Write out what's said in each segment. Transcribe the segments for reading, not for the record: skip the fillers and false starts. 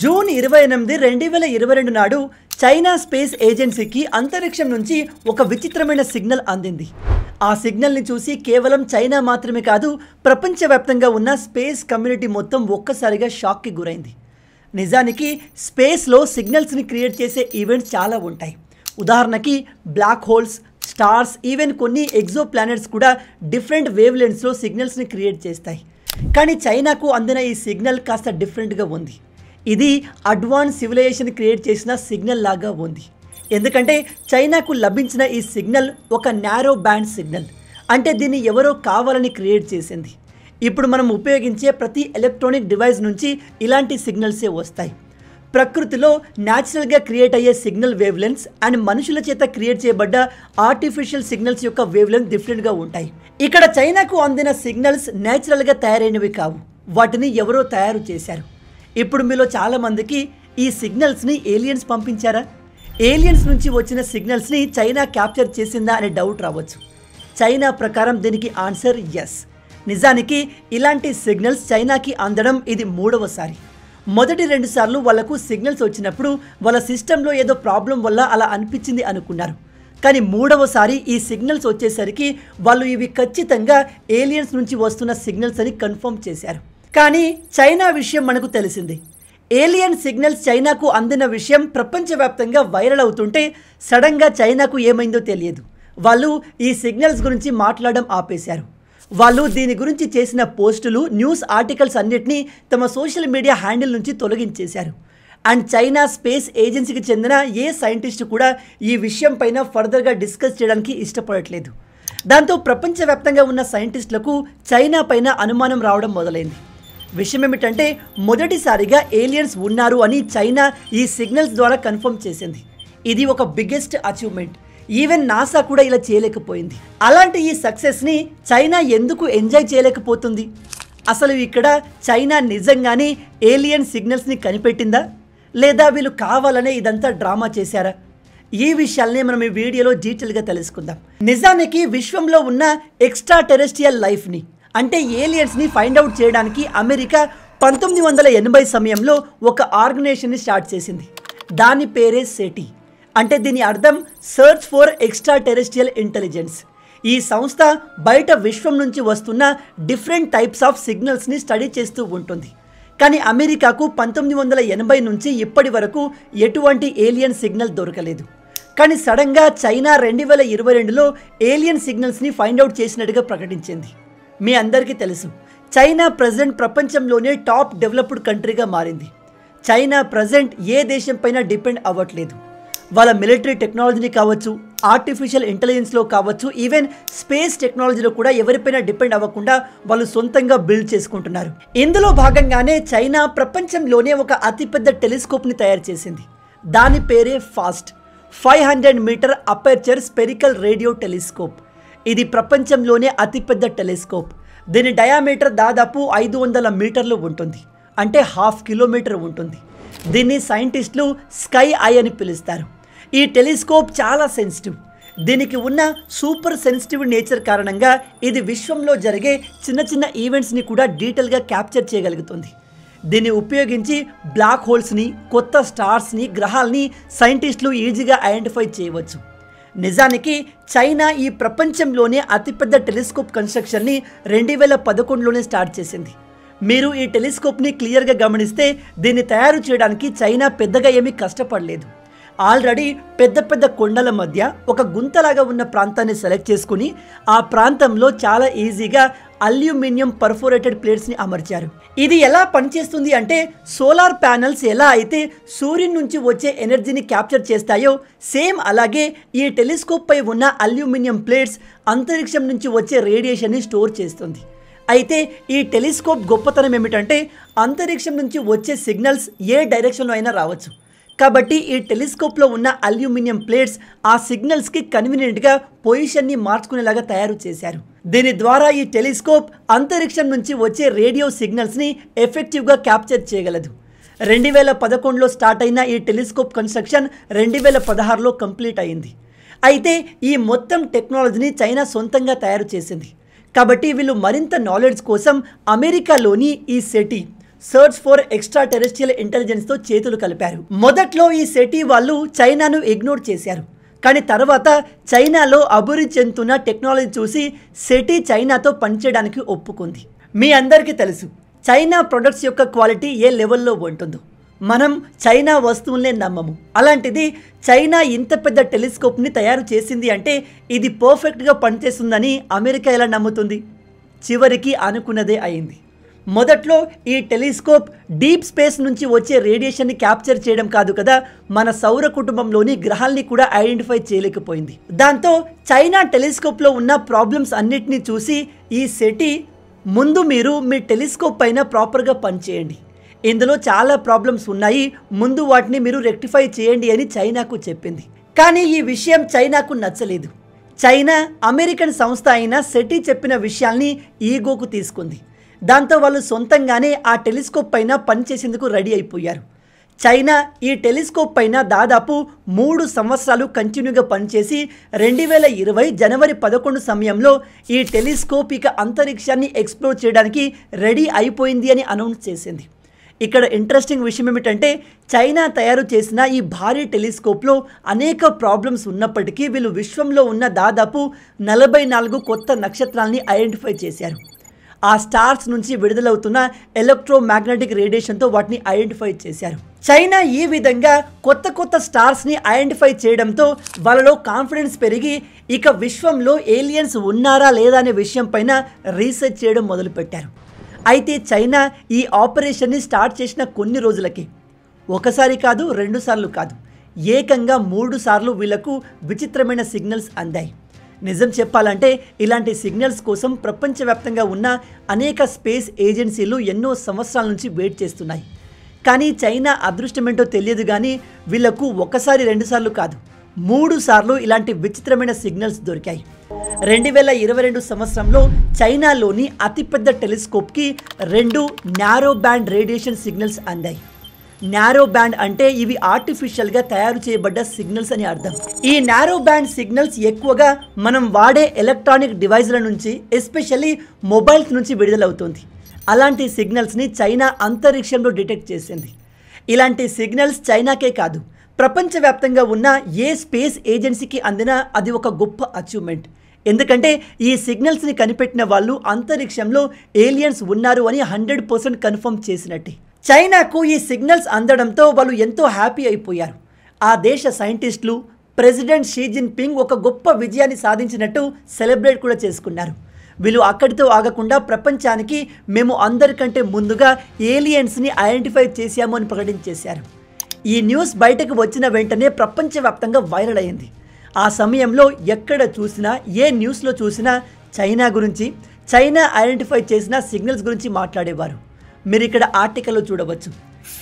June 28, 2022 నాడు China space ఏజెన్సీకి అంతరిక్షం నుంచి ఒక విచిత్రమైన సిగ్నల్ అందింది. ఆ సిగ్నల్ని చూసి కేవలం చైనా మాత్రమే కాదు, ప్రపంచవ్యాప్తంగా ఉన్న స్పేస్ కమ్యూనిటీ మొత్తం ఒక్కసారిగా షాక్కి గురైంది. నిజానికి స్పేస్లో సిగ్నల్స్ని క్రియేట్ చేసే ఈవెంట్స్ చాలా ఉంటాయి. ఉదాహరణకి బ్లాక్ హోల్స్, స్టార్స్, ఈవెన్ కొన్ని ఎగ్జో ప్లానెట్స్ కూడా డిఫరెంట్ వేవ్ లెంత్స్లో సిగ్నల్స్ని క్రియేట్ చేస్తాయి. కానీ చైనాకు అందిన ఈ సిగ్నల్ కాస్త డిఫరెంట్గా ఉంది. ఇది అడ్వాన్స్ సివిలైజేషన్ క్రియేట్ చేసిన సిగ్నల్ లాగా ఉంది. ఎందుకంటే చైనాకు లభించిన ఈ సిగ్నల్ ఒక నారో బ్యాండ్ సిగ్నల్. అంటే దీన్ని ఎవరో కావాలని క్రియేట్ చేసింది. ఇప్పుడు మనం ఉపయోగించే ప్రతి ఎలక్ట్రానిక్ డివైస్ నుంచి ఇలాంటి సిగ్నల్సే వస్తాయి. ప్రకృతిలో న్యాచురల్గా క్రియేట్ అయ్యే సిగ్నల్ వేవ్ లెంత్స్ అండ్ మనుషుల చేత క్రియేట్ చేయబడ్డ ఆర్టిఫిషియల్ సిగ్నల్స్ యొక్క వేవ్ లెంత్ డిఫరెంట్గా ఉంటాయి. ఇక్కడ చైనాకు అందిన సిగ్నల్స్ న్యాచురల్గా తయారైనవి కావు, వాటిని ఎవరో తయారు చేశారు. ఇప్పుడు మీలో చాలామందికి ఈ సిగ్నల్స్ని ఏలియన్స్ పంపించారా? ఏలియన్స్ నుంచి వచ్చిన సిగ్నల్స్ని చైనా క్యాప్చర్ చేసిందా అనే డౌట్ రావచ్చు. చైనా ప్రకారం దీనికి ఆన్సర్ ఎస్. నిజానికి ఇలాంటి సిగ్నల్స్ చైనాకి అందడం ఇది మూడవసారి. మొదటి 2 సార్లు వాళ్లకు సిగ్నల్స్ వచ్చినప్పుడు వాళ్ళ సిస్టంలో ఏదో ప్రాబ్లం వల్ల అలా అనిపించింది అనుకున్నారు. కానీ మూడవసారి ఈ సిగ్నల్స్ వచ్చేసరికి వాళ్ళు ఇవి ఖచ్చితంగా ఏలియన్స్ నుంచి వస్తున్న సిగ్నల్స్ అని కన్ఫర్మ్ చేశారు. కానీ చైనా విషయం మనకు తెలిసింది. ఏలియన్ సిగ్నల్స్ చైనాకు అందిన విషయం ప్రపంచవ్యాప్తంగా వైరల్ అవుతుంటే సడన్గా చైనాకు ఏమైందో తెలియదు. వాళ్ళు ఈ సిగ్నల్స్ గురించి మాట్లాడడం ఆపేశారు. వాళ్ళు దీని గురించి చేసిన పోస్టులు, న్యూస్ ఆర్టికల్స్ అన్నిటినీ తమ సోషల్ మీడియా హ్యాండిల్ నుంచి తొలగించేశారు. అండ్ చైనా స్పేస్ ఏజెన్సీకి చెందిన ఏ సైంటిస్ట్ కూడా ఈ విషయం పైన ఫర్దర్గా డిస్కస్ చేయడానికి ఇష్టపడట్లేదు. దాంతో ప్రపంచవ్యాప్తంగా ఉన్న సైంటిస్టులకు చైనా పైన అనుమానం రావడం మొదలైంది. విషయం ఏమిటంటే మొదటిసారిగా ఏలియన్స్ ఉన్నారు అని చైనా ఈ సిగ్నల్స్ ద్వారా కన్ఫర్మ్ చేసింది. ఇది ఒక బిగ్గెస్ట్ అచీవ్మెంట్. ఈవెన్ నాసా కూడా ఇలా చేయలేకపోయింది. అలాంటి ఈ సక్సెస్ని చైనా ఎందుకు ఎంజాయ్ చేయలేకపోతుంది? అసలు ఇక్కడ చైనా నిజంగానే ఏలియన్ సిగ్నల్స్ని కనిపెట్టిందా, లేదా వీళ్ళు కావాలనే ఇదంతా డ్రామా చేశారా? ఈ విషయాల్ని మనం ఈ వీడియోలో డీటెయిల్గా తెలుసుకుందాం. నిజానికి విశ్వంలో ఉన్న ఎక్స్ట్రా టెరెస్ట్రియల్ లైఫ్ని అంటే ఏలియన్స్ని ఫైండ్ అవుట్ చేయడానికి అమెరికా 1980 సమయంలో ఒక ఆర్గనైజేషన్ని స్టార్ట్ చేసింది. దాని పేరే సెటి. అంటే దీని అర్థం search for extra terrestrial intelligence. ఈ సంస్థ బయట విశ్వం నుంచి వస్తున్న డిఫరెంట్ టైప్స్ ఆఫ్ సిగ్నల్స్ని స్టడీ చేస్తూ ఉంటుంది. కానీ అమెరికాకు 1980 నుంచి ఇప్పటి వరకు ఎటువంటి ఏలియన్ సిగ్నల్ దొరకలేదు. కానీ సడన్గా చైనా 2022లో ఏలియన్ సిగ్నల్స్ని ఫైండ్ అవుట్ చేసినట్టుగా ప్రకటించింది. మీ అందరికీ తెలుసు, చైనా ప్రజెంట్ ప్రపంచంలోనే టాప్ డెవలప్డ్ కంట్రీగా మారింది. చైనా ప్రజెంట్ ఏ దేశం పైన డిపెండ్ అవ్వట్లేదు. వాళ్ళ మిలిటరీ టెక్నాలజీని కావచ్చు, ఆర్టిఫిషియల్ ఇంటెలిజెన్స్లో కావచ్చు, ఈవెన్ స్పేస్ టెక్నాలజీలో కూడా ఎవరిపైన డిపెండ్ అవ్వకుండా వాళ్ళు సొంతంగా బిల్డ్ చేసుకుంటున్నారు. ఇందులో భాగంగానే చైనా ప్రపంచంలోనే ఒక అతిపెద్ద టెలిస్కోప్ని తయారు చేసింది. దాని పేరే fast 500 meter aperture spherical radio telescope. ఇది ప్రపంచంలోనే అతిపెద్ద టెలిస్కోప్. దీని డయామీటర్ దాదాపు 500 మీటర్లు ఉంటుంది, అంటే 1/2 కిలోమీటర్ ఉంటుంది. దీన్ని సైంటిస్టులు స్కై ఐ అని పిలుస్తారు. ఈ టెలిస్కోప్ చాలా సెన్సిటివ్. దీనికి ఉన్న సూపర్ సెన్సిటివ్ నేచర్ కారణంగా ఇది విశ్వంలో జరిగే చిన్న చిన్న ఈవెంట్స్ని కూడా డీటెయిల్గా క్యాప్చర్ చేయగలుగుతుంది. దీన్ని ఉపయోగించి బ్లాక్ హోల్స్ని, కొత్త స్టార్స్ని, గ్రహాలని సైంటిస్టులు ఈజీగా ఐడెంటిఫై చేయవచ్చు. నిజానికి చైనా ఈ ప్రపంచంలోనే అతిపెద్ద టెలిస్కోప్ కన్స్ట్రక్షన్ని 2011లోనే స్టార్ట్ చేసింది. మీరు ఈ టెలిస్కోప్ని క్లియర్గా గమనిస్తే దీన్ని తయారు చేయడానికి చైనా పెద్దగా ఏమీ కష్టపడలేదు. ఆల్రెడీ పెద్ద పెద్ద కొండల మధ్య ఒక గుంతలాగా ఉన్న ప్రాంతాన్ని సెలెక్ట్ చేసుకుని ఆ ప్రాంతంలో చాలా ఈజీగా అల్యూమినియం పర్ఫోరేటెడ్ ప్లేట్స్ని అమర్చారు. ఇది ఎలా పనిచేస్తుంది అంటే సోలార్ ప్యానెల్స్ ఎలా అయితే సూర్యుని నుంచి వచ్చే ఎనర్జీని క్యాప్చర్ చేస్తాయో సేమ్ అలాగే ఈ టెలిస్కోప్ పై ఉన్న అల్యూమినియం ప్లేట్స్ అంతరిక్షం నుంచి వచ్చే రేడియేషన్ని స్టోర్ చేస్తుంది. అయితే ఈ టెలిస్కోప్ గొప్పతనం ఏమిటంటే అంతరిక్షం నుంచి వచ్చే సిగ్నల్స్ ఏ డైరెక్షన్లో అయినా రావచ్చు. కాబట్టి ఈ టెలిస్కోప్లో ఉన్న అల్యూమినియం ప్లేట్స్ ఆ సిగ్నల్స్కి కన్వీనియంట్గా పొజిషన్ని మార్చుకునేలాగా తయారు చేశారు. దీని ద్వారా ఈ టెలిస్కోప్ అంతరిక్షం నుంచి వచ్చే రేడియో సిగ్నల్స్ని ఎఫెక్టివ్గా క్యాప్చర్ చేయగలదు. 2011లో స్టార్ట్ అయిన ఈ టెలిస్కోప్ కన్స్ట్రక్షన్ 2016లో కంప్లీట్ అయింది. అయితే ఈ మొత్తం టెక్నాలజీని చైనా సొంతంగా తయారు చేసింది. కాబట్టి వీళ్ళు మరింత నాలెడ్జ్ కోసం అమెరికాలోని ఈ SETI search for extraterrestrial ఇంటెలిజెన్స్తో చేతులు కలిపారు. మొదట్లో ఈ సెటీ వాళ్ళు చైనాను ఇగ్నోర్ చేశారు. కానీ తర్వాత చైనాలో అభివృద్ధి చెందుతున్న టెక్నాలజీ చూసి సెటీ చైనాతో పనిచేయడానికి ఒప్పుకుంది. మీ అందరికీ తెలుసు చైనా ప్రొడక్ట్స్ యొక్క క్వాలిటీ ఏ లెవెల్లో ఉంటుందో. మనం చైనా వస్తువులనే నమ్మము. అలాంటిది చైనా ఇంత పెద్ద టెలిస్కోప్ని తయారు చేసింది అంటే ఇది పర్ఫెక్ట్గా పనిచేస్తుందని అమెరికా ఎలా నమ్ముతుంది? చివరికి అనుకున్నదే అయింది. మొదట్లో ఈ టెలిస్కోప్ డీప్ స్పేస్ నుంచి వచ్చే రేడియేషన్ని క్యాప్చర్ చేయడం కాదు కదా, మన సౌర కుటుంబంలోని గ్రహాల్ని కూడా ఐడెంటిఫై చేయలేకపోయింది. దాంతో చైనా టెలిస్కోప్లో ఉన్న ప్రాబ్లమ్స్ అన్నిటినీ చూసి ఈ సెటీ ముందు మీరు మీ టెలిస్కోప్ పైన ప్రాపర్గా పనిచేయండి, ఇందులో చాలా ప్రాబ్లమ్స్ ఉన్నాయి, ముందు వాటిని మీరు రెక్టిఫై చేయండి అని చైనాకు చెప్పింది. కానీ ఈ విషయం చైనాకు నచ్చలేదు. చైనా అమెరికన్ సంస్థ అయిన సెటీ చెప్పిన విషయాల్ని ఈగోకు తీసుకుంది. దాంతో వాళ్ళు సొంతంగానే ఆ టెలిస్కోప్ పైన పనిచేసేందుకు రెడీ అయిపోయారు. చైనా ఈ టెలిస్కోప్ పైన దాదాపు 3 సంవత్సరాలు కంటిన్యూగా పనిచేసి 2020 జనవరి 11 సమయంలో ఈ టెలిస్కోప్ ఇక అంతరిక్షాన్ని ఎక్స్ప్లోర్ చేయడానికి రెడీ అయిపోయింది అని అనౌన్స్ చేసింది. ఇక్కడ ఇంట్రెస్టింగ్ విషయం ఏమిటంటే చైనా తయారు చేసిన ఈ భారీ టెలిస్కోప్లో అనేక ప్రాబ్లమ్స్ ఉన్నప్పటికీ వీళ్ళు విశ్వంలో ఉన్న దాదాపు 44 కొత్త నక్షత్రాలని ఐడెంటిఫై చేశారు. ఆ స్టార్స్ నుంచి విడుదలవుతున్న ఎలక్ట్రోమాగ్నెటిక్ రేడియేషన్తో వాటిని ఐడెంటిఫై చేశారు. చైనా ఈ విధంగా కొత్త కొత్త స్టార్స్ని ఐడెంటిఫై చేయడంతో వాళ్ళలో కాన్ఫిడెన్స్ పెరిగి ఇక విశ్వంలో ఏలియన్స్ ఉన్నారా లేదా అనే విషయం పైన రీసెర్చ్ చేయడం మొదలుపెట్టారు. అయితే చైనా ఈ ఆపరేషన్ని స్టార్ట్ చేసిన కొన్ని రోజులకి ఒకసారి కాదు, 2 సార్లు కాదు, ఏకంగా 3 సార్లు వీళ్లకు విచిత్రమైన సిగ్నల్స్ అందాయి. నిజం చెప్పాలంటే ఇలాంటి సిగ్నల్స్ కోసం ప్రపంచవ్యాప్తంగా ఉన్న అనేక స్పేస్ ఏజెన్సీలు ఎన్నో సంవత్సరాల నుంచి వెయిట్ చేస్తున్నాయి. కానీ చైనా అదృష్టమేంటో తెలియదు కానీ వీళ్లకు ఒకసారి 2 సార్లు కాదు, 3 సార్లు ఇలాంటి విచిత్రమైన సిగ్నల్స్ దొరికాయి. 2022 సంవత్సరంలో చైనాలోని అతిపెద్ద టెలిస్కోప్కి 2 నారో బ్యాండ్ రేడియేషన్ సిగ్నల్స్ అందాయి. నారో బ్యాండ్ అంటే ఇవి ఆర్టిఫిషియల్గా తయారు చేయబడ్డ సిగ్నల్స్ అని అర్థం. ఈ నారో బ్యాండ్ సిగ్నల్స్ ఎక్కువగా మనం వాడే ఎలక్ట్రానిక్ డివైజ్ల నుంచి, ఎస్పెషల్లీ మొబైల్స్ నుంచి విడుదలవుతుంది. అలాంటి సిగ్నల్స్ని చైనా అంతరిక్షంలో డిటెక్ట్ చేసింది. ఇలాంటి సిగ్నల్స్ చైనాకే కాదు, ప్రపంచవ్యాప్తంగా ఉన్న ఏ స్పేస్ ఏజెన్సీకి అందినా అది ఒక గొప్ప అచీవ్మెంట్. ఎందుకంటే ఈ సిగ్నల్స్ని కనిపెట్టిన వాళ్ళు అంతరిక్షంలో ఏలియన్స్ ఉన్నారు అని 100% కన్ఫర్మ్ చేసినట్టే. చైనాకు ఈ సిగ్నల్స్ అందడంతో వాళ్ళు ఎంతో హ్యాపీ అయిపోయారు. ఆ దేశ సైంటిస్టులు ప్రెసిడెంట్ షీ జిన్పింగ్ ఒక గొప్ప విజయాన్ని సాధించినట్టు సెలబ్రేట్ కూడా చేసుకున్నారు. వీళ్ళు అక్కడితో ఆగకుండా ప్రపంచానికి మేము అందరికంటే ముందుగా ఏలియన్స్ని ఐడెంటిఫై చేశాము అని ప్రకటించేశారు. ఈ న్యూస్ బయటకు వచ్చిన వెంటనే ప్రపంచవ్యాప్తంగా వైరల్ అయింది. ఆ సమయంలో ఎక్కడ చూసినా, ఏ న్యూస్లో చూసినా చైనా గురించి, చైనా ఐడెంటిఫై చేసిన సిగ్నల్స్ గురించి మాట్లాడేవారు. మీరు ఇక్కడ ఆర్టికల్లో చూడవచ్చు,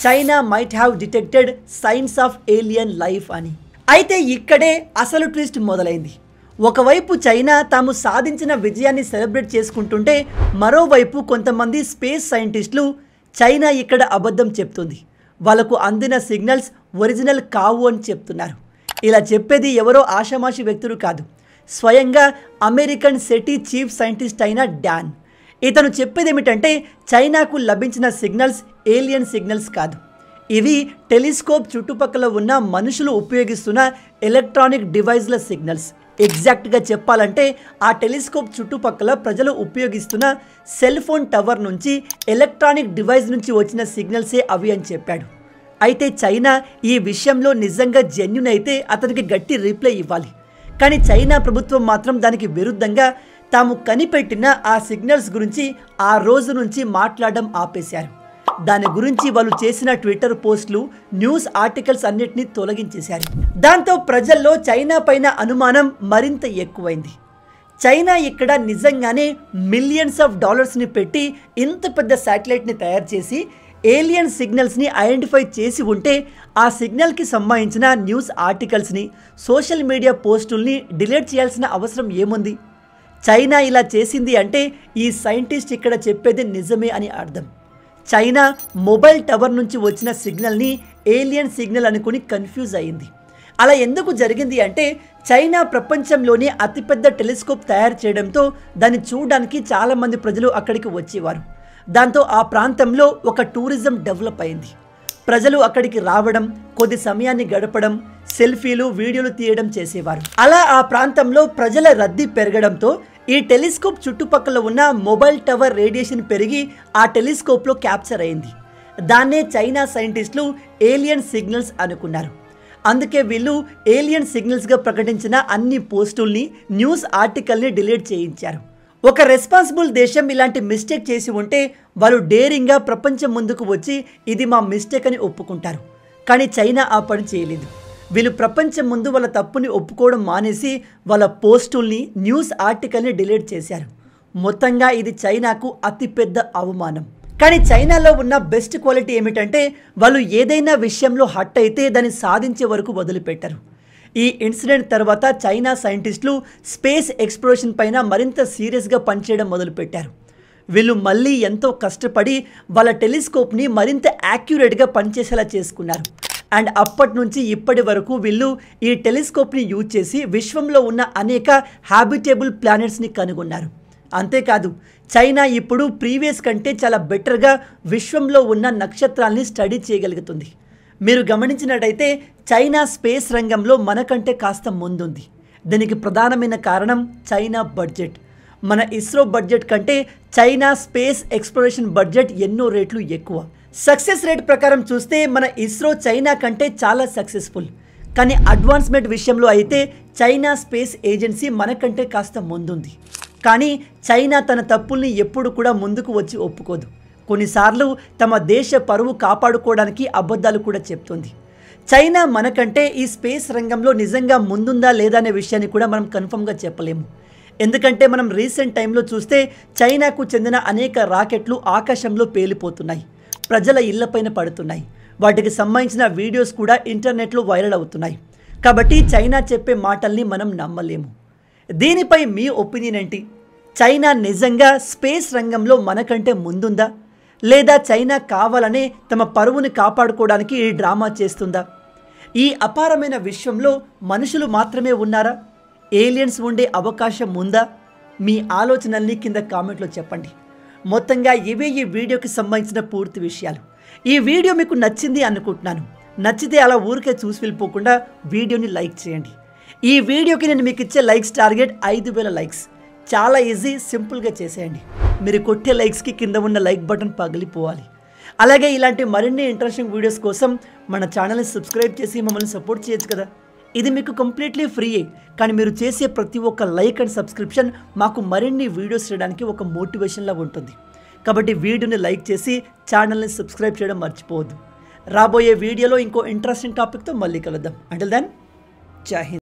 China might have detected science of alien life అని. అయితే ఇక్కడే అసలు ట్విస్ట్ మొదలైంది. ఒకవైపు చైనా తాము సాధించిన విజయాన్ని సెలబ్రేట్ చేసుకుంటుంటే, మరోవైపు కొంతమంది స్పేస్ సైంటిస్టులు చైనా ఇక్కడ అబద్ధం చెప్తుంది, వాళ్ళకు అందిన సిగ్నల్స్ ఒరిజినల్ కావు అని చెప్తున్నారు. ఇలా చెప్పేది ఎవరో ఆషామాషి వ్యక్తులు కాదు, స్వయంగా అమెరికన్ సెటీ చీఫ్ సైంటిస్ట్ అయిన డాన్. ఇతను చెప్పేది ఏమిటంటే చైనాకు లభించిన సిగ్నల్స్ ఏలియన్ సిగ్నల్స్ కాదు, ఇవి టెలిస్కోప్ చుట్టుపక్కల ఉన్న మనుషులు ఉపయోగిస్తున్న ఎలక్ట్రానిక్ డివైజ్ల సిగ్నల్స్. ఎగ్జాక్ట్గా చెప్పాలంటే ఆ టెలిస్కోప్ చుట్టుపక్కల ప్రజలు ఉపయోగిస్తున్న సెల్ ఫోన్ టవర్ నుంచి, ఎలక్ట్రానిక్ డివైస్ నుంచి వచ్చిన సిగ్నల్సే అవి అని చెప్పాడు. అయితే చైనా ఈ విషయంలో నిజంగా జెన్యూన్ అయితే అతనికి గట్టి రిప్లై ఇవ్వాలి. కానీ చైనా ప్రభుత్వం మాత్రం దానికి విరుద్ధంగా తాము కనిపెట్టిన ఆ సిగ్నల్స్ గురించి ఆ రోజు నుంచి మాట్లాడడం ఆపేశారు. దాని గురించి వాళ్ళు చేసిన ట్విట్టర్ పోస్టులు, న్యూస్ ఆర్టికల్స్ అన్నిటినీ తొలగించేశారు. దాంతో ప్రజల్లో చైనా పైన అనుమానం మరింత ఎక్కువైంది. చైనా ఇక్కడ నిజంగానే మిలియన్స్ ఆఫ్ డాలర్స్ని పెట్టి ఇంత పెద్ద శాటిలైట్ని తయారు చేసి ఏలియన్ సిగ్నల్స్ని ఐడెంటిఫై చేసి ఉంటే ఆ సిగ్నల్కి సంబంధించిన న్యూస్ ఆర్టికల్స్ని, సోషల్ మీడియా పోస్టుల్ని డిలీట్ చేయాల్సిన అవసరం ఏముంది? చైనా ఇలా చేసింది అంటే ఈ సైంటిస్ట్ ఇక్కడ చెప్పేది నిజమే అని అర్థం. చైనా మొబైల్ టవర్ నుంచి వచ్చిన సిగ్నల్ని ఏలియన్ సిగ్నల్ అనుకుని కన్ఫ్యూజ్ అయింది. అలా ఎందుకు జరిగింది అంటే చైనా ప్రపంచంలోనే అతిపెద్ద టెలిస్కోప్ తయారు చేయడంతో దాన్ని చూడడానికి చాలామంది ప్రజలు అక్కడికి వచ్చేవారు. దాంతో ఆ ప్రాంతంలో ఒక టూరిజం డెవలప్ అయింది. ప్రజలు అక్కడికి రావడం, కొద్ది సమయాన్ని గడపడం, సెల్ఫీలు వీడియోలు తీయడం చేసేవారు. అలా ఆ ప్రాంతంలో ప్రజల రద్దీ పెరగడంతో ఈ టెలిస్కోప్ చుట్టుపక్కల ఉన్న మొబైల్ టవర్ రేడియేషన్ పెరిగి ఆ టెలిస్కోప్లో క్యాప్చర్ అయింది. దాన్నే చైనా సైంటిస్టులు ఏలియన్ సిగ్నల్స్ అనుకున్నారు. అందుకే వీళ్ళు ఏలియన్ సిగ్నల్స్గా ప్రకటించిన అన్ని పోస్టుల్ని, న్యూస్ ఆర్టికల్ని డిలీట్ చేయించారు. ఒక రెస్పాన్సిబుల్ దేశం ఇలాంటి మిస్టేక్ చేసి ఉంటే వాళ్ళు డేరింగ్గా ప్రపంచం ముందుకు వచ్చి ఇది మా మిస్టేక్ అని ఒప్పుకుంటారు. కానీ చైనా ఆ పని చేయలేదు. వీళ్ళు ప్రపంచం ముందు వాళ్ళ తప్పుని ఒప్పుకోవడం మానేసి వాళ్ళ పోస్టుల్ని, న్యూస్ ఆర్టికల్ని డిలీట్ చేశారు. మొత్తంగా ఇది చైనాకు అతిపెద్ద అవమానం. కానీ చైనాలో ఉన్న బెస్ట్ క్వాలిటీ ఏమిటంటే వాళ్ళు ఏదైనా విషయంలో హట్ అయితే దాన్ని సాధించే వరకు వదిలిపెట్టరు. ఈ ఇన్సిడెంట్ తర్వాత చైనా సైంటిస్టులు స్పేస్ ఎక్స్ప్లోరేషన్ పైన మరింత సీరియస్గా పనిచేయడం మొదలుపెట్టారు. వీళ్ళు మళ్ళీ ఎంతో కష్టపడి వాళ్ళ టెలిస్కోప్ని మరింత యాక్యురేట్గా పనిచేసేలా చేసుకున్నారు. అండ్ అప్పటి నుంచి ఇప్పటి వరకు వీళ్ళు ఈ టెలిస్కోప్ని యూజ్ చేసి విశ్వంలో ఉన్న అనేక హ్యాబిటేబుల్ ప్లానెట్స్ని కనుగొన్నారు. అంతేకాదు చైనా ఇప్పుడు ప్రీవియస్ కంటే చాలా బెటర్గా విశ్వంలో ఉన్న నక్షత్రాల్ని స్టడీ చేయగలుగుతుంది. మీరు గమనించినట్టయితే చైనా స్పేస్ రంగంలో మనకంటే కాస్త ముందుంది. దీనికి ప్రధానమైన కారణం చైనా బడ్జెట్. మన ఇస్రో బడ్జెట్ కంటే చైనా స్పేస్ ఎక్స్ప్లోరేషన్ బడ్జెట్ ఎన్నో రెట్లు ఎక్కువ. సక్సెస్ రేట్ ప్రకారం చూస్తే మన ఇస్రో చైనా కంటే చాలా సక్సెస్ఫుల్. కానీ అడ్వాన్స్మెంట్ విషయంలో అయితే చైనా స్పేస్ ఏజెన్సీ మనకంటే కాస్త ముందుంది. కానీ చైనా తన తప్పుల్ని ఎప్పుడు కూడా ముందుకు వచ్చి ఒప్పుకోదు. కొన్నిసార్లు తమ దేశ పరువు కాపాడుకోవడానికి అబద్ధాలు కూడా చెప్తుంది. చైనా మనకంటే ఈ స్పేస్ రంగంలో నిజంగా ముందుందా లేదా అనే విషయాన్ని కూడా మనం కన్ఫర్మ్గా చెప్పలేము. ఎందుకంటే మనం రీసెంట్ టైంలో చూస్తే చైనాకు చెందిన అనేక రాకెట్లు ఆకాశంలో పేలిపోతున్నాయి, ప్రజల ఇళ్లపైన పడుతున్నాయి. వాటికి సంబంధించిన వీడియోస్ కూడా ఇంటర్నెట్లో వైరల్ అవుతున్నాయి. కాబట్టి చైనా చెప్పే మాటల్ని మనం నమ్మలేము. దీనిపై మీ ఒపీనియన్ ఏంటి? చైనా నిజంగా స్పేస్ రంగంలో మనకంటే ముందుందా, లేదా చైనా కావాలనే తమ పరువుని కాపాడుకోవడానికి ఈ డ్రామా చేస్తుందా? ఈ అపారమైన విశ్వంలో మనుషులు మాత్రమే ఉన్నారా? ఏలియన్స్ ఉండే అవకాశం ఉందా? మీ ఆలోచనల్ని కింద కామెంట్లో చెప్పండి. మొత్తంగా ఇవే ఈ వీడియోకి సంబంధించిన పూర్తి విషయాలు. ఈ వీడియో మీకు నచ్చింది అనుకుంటున్నాను. నచ్చితే అలా ఊరికే చూసి వెళ్ళిపోకుండా వీడియోని లైక్ చేయండి. ఈ వీడియోకి నేను మీకు ఇచ్చే లైక్స్ టార్గెట్ 5000 లైక్స్. చాలా ఈజీ, సింపుల్గా చేసేయండి. మీరు కొట్టే లైక్స్కి కింద ఉన్న లైక్ బటన్ పగిలిపోవాలి. అలాగే ఇలాంటి మరిన్ని ఇంట్రెస్టింగ్ వీడియోస్ కోసం మన ఛానల్ని సబ్స్క్రైబ్ చేసి మమ్మల్ని సపోర్ట్ చేయొచ్చు కదా. ఇది మీకు కంప్లీట్లీ ఫ్రీయే. కానీ మీరు చేసే ప్రతి ఒక్క లైక్ అండ్ సబ్స్క్రిప్షన్ మాకు మరిన్ని వీడియోస్ చేయడానికి ఒక మోటివేషన్లా ఉంటుంది. కాబట్టి వీడియోని లైక్ చేసి ఛానల్ని సబ్స్క్రైబ్ చేయడం మర్చిపోవద్దు. రాబోయే వీడియోలో ఇంకో ఇంట్రెస్టింగ్ టాపిక్తో మళ్ళీ కలుద్దాం. అంటిల్ దెన్, జై హింద్.